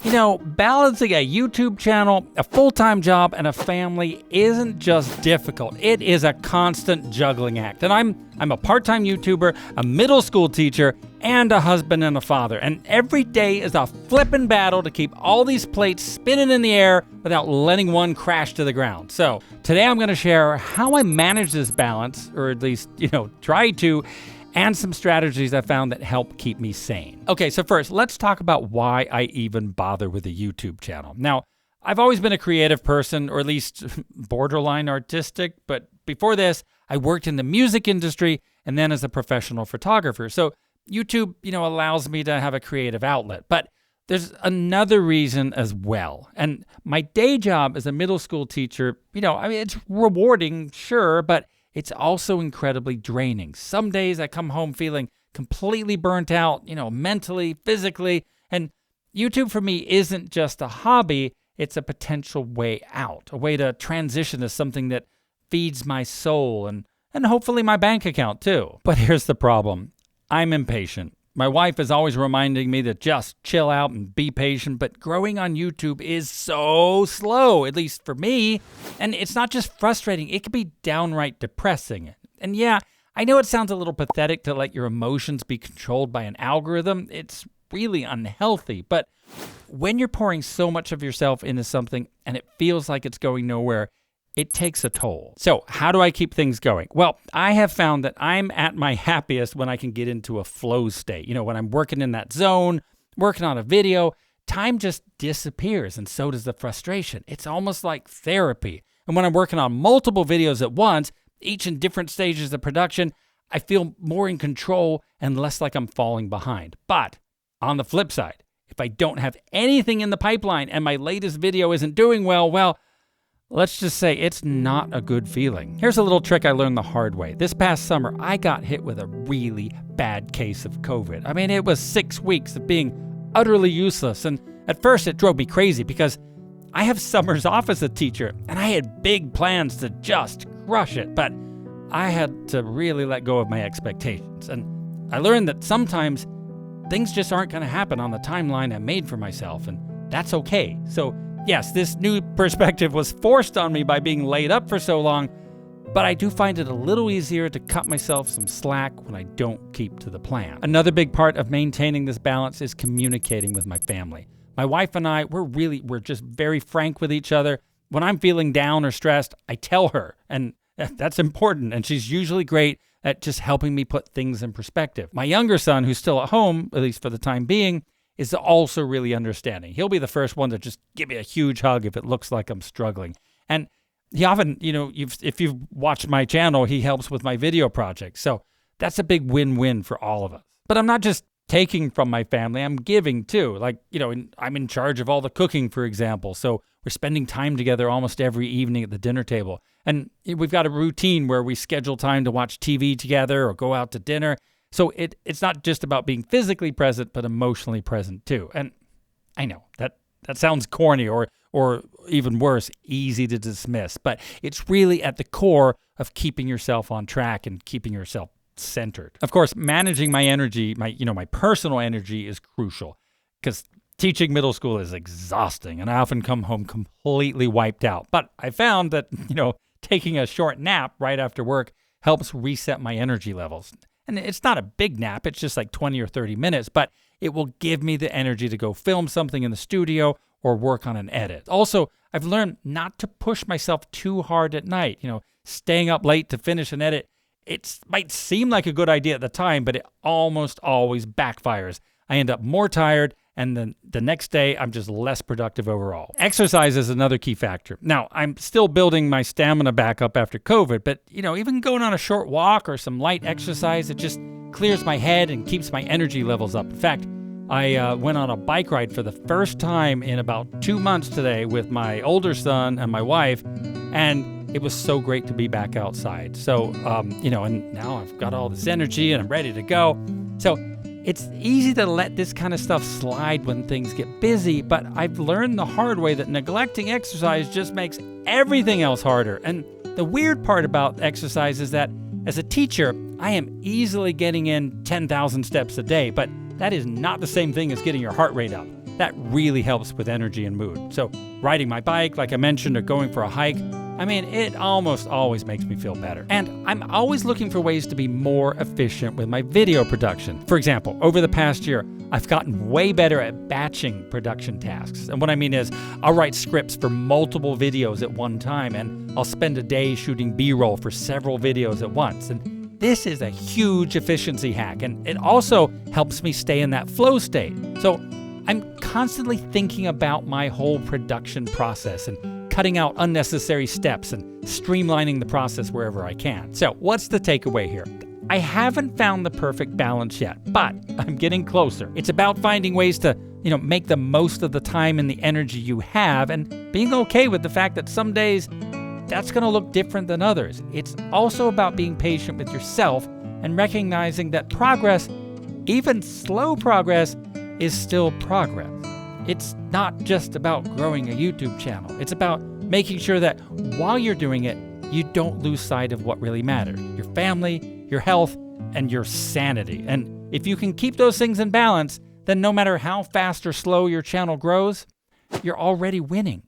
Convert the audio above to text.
You know, balancing a YouTube channel, a full-time job, and a family isn't just difficult. It is a constant juggling act. And I'm a part-time YouTuber, a middle school teacher, and a husband and a father. And every day is a flippin' battle to keep all these plates spinning in the air without letting one crash to the ground. So today I'm gonna share how I manage this balance, or at least, try to, and some strategies I found that help keep me sane. Okay, so first, let's talk about why I even bother with a YouTube channel. Now, I've always been a creative person, or at least borderline artistic, but before this, I worked in the music industry and then as a professional photographer. So YouTube, allows me to have a creative outlet, but there's another reason as well. And my day job as a middle school teacher, it's rewarding, sure, but it's also incredibly draining. Some days I come home feeling completely burnt out, mentally, physically, and YouTube for me isn't just a hobby, it's a potential way out, a way to transition to something that feeds my soul and hopefully my bank account too. But here's the problem. I'm impatient. My wife is always reminding me to just chill out and be patient, but growing on YouTube is so slow, at least for me. And it's not just frustrating, it can be downright depressing. And yeah, I know it sounds a little pathetic to let your emotions be controlled by an algorithm. It's really unhealthy, but when you're pouring so much of yourself into something and it feels like it's going nowhere, it takes a toll. So how do I keep things going? Well, I have found that I'm at my happiest when I can get into a flow state. When I'm working in that zone, working on a video, time just disappears and so does the frustration. It's almost like therapy. And when I'm working on multiple videos at once, each in different stages of production, I feel more in control and less like I'm falling behind. But on the flip side, if I don't have anything in the pipeline and my latest video isn't doing well, let's just say it's not a good feeling. Here's a little trick I learned the hard way. This past summer, I got hit with a really bad case of COVID. I mean, it was 6 weeks of being utterly useless. And at first it drove me crazy because I have summers off as a teacher and I had big plans to just crush it. But I had to really let go of my expectations. And I learned that sometimes things just aren't gonna happen on the timeline I made for myself, and that's okay. So yes, this new perspective was forced on me by being laid up for so long, but I do find it a little easier to cut myself some slack when I don't keep to the plan. Another big part of maintaining this balance is communicating with my family. My wife and I, we're just very frank with each other. When I'm feeling down or stressed, I tell her, and that's important, and she's usually great at just helping me put things in perspective. My younger son, who's still at home, at least for the time being, is also really understanding. He'll be the first one to just give me a huge hug if it looks like I'm struggling. And he often, if you've watched my channel, he helps with my video projects. So that's a big win-win for all of us. But I'm not just taking from my family, I'm giving too. Like, I'm in charge of all the cooking, for example. So we're spending time together almost every evening at the dinner table. And we've got a routine where we schedule time to watch TV together or go out to dinner. So it's not just about being physically present, but emotionally present too. And I know that sounds corny or even worse, easy to dismiss, but it's really at the core of keeping yourself on track and keeping yourself centered. Of course, managing my energy, my personal energy is crucial because teaching middle school is exhausting and I often come home completely wiped out. But I found that, taking a short nap right after work helps reset my energy levels. And it's not a big nap, it's just like 20 or 30 minutes, but it will give me the energy to go film something in the studio or work on an edit. Also, I've learned not to push myself too hard at night. Staying up late to finish an edit, it might seem like a good idea at the time, but it almost always backfires. I end up more tired, and then the next day, I'm just less productive overall. Exercise is another key factor. Now, I'm still building my stamina back up after COVID, but even going on a short walk or some light exercise, it just clears my head and keeps my energy levels up. In fact, I went on a bike ride for the first time in about 2 months today with my older son and my wife, and it was so great to be back outside. So, and now I've got all this energy and I'm ready to go. So it's easy to let this kind of stuff slide when things get busy, but I've learned the hard way that neglecting exercise just makes everything else harder. And the weird part about exercise is that as a teacher, I am easily getting in 10,000 steps a day, but that is not the same thing as getting your heart rate up. that really helps with energy and mood. So riding my bike, like I mentioned, or going for a hike, I mean, it almost always makes me feel better. And I'm always looking for ways to be more efficient with my video production. For example, over the past year, I've gotten way better at batching production tasks. And what I mean is, I'll write scripts for multiple videos at one time, and I'll spend a day shooting B-roll for several videos at once. And this is a huge efficiency hack, and it also helps me stay in that flow state. So I'm constantly thinking about my whole production process and cutting out unnecessary steps and streamlining the process wherever I can. So what's the takeaway here? I haven't found the perfect balance yet, but I'm getting closer. It's about finding ways to, make the most of the time and the energy you have, and being okay with the fact that some days that's going to look different than others. It's also about being patient with yourself and recognizing that progress, even slow progress, is still progress. It's not just about growing a YouTube channel. It's about making sure that while you're doing it, you don't lose sight of what really matters: your family, your health, and your sanity. And if you can keep those things in balance, then no matter how fast or slow your channel grows, you're already winning.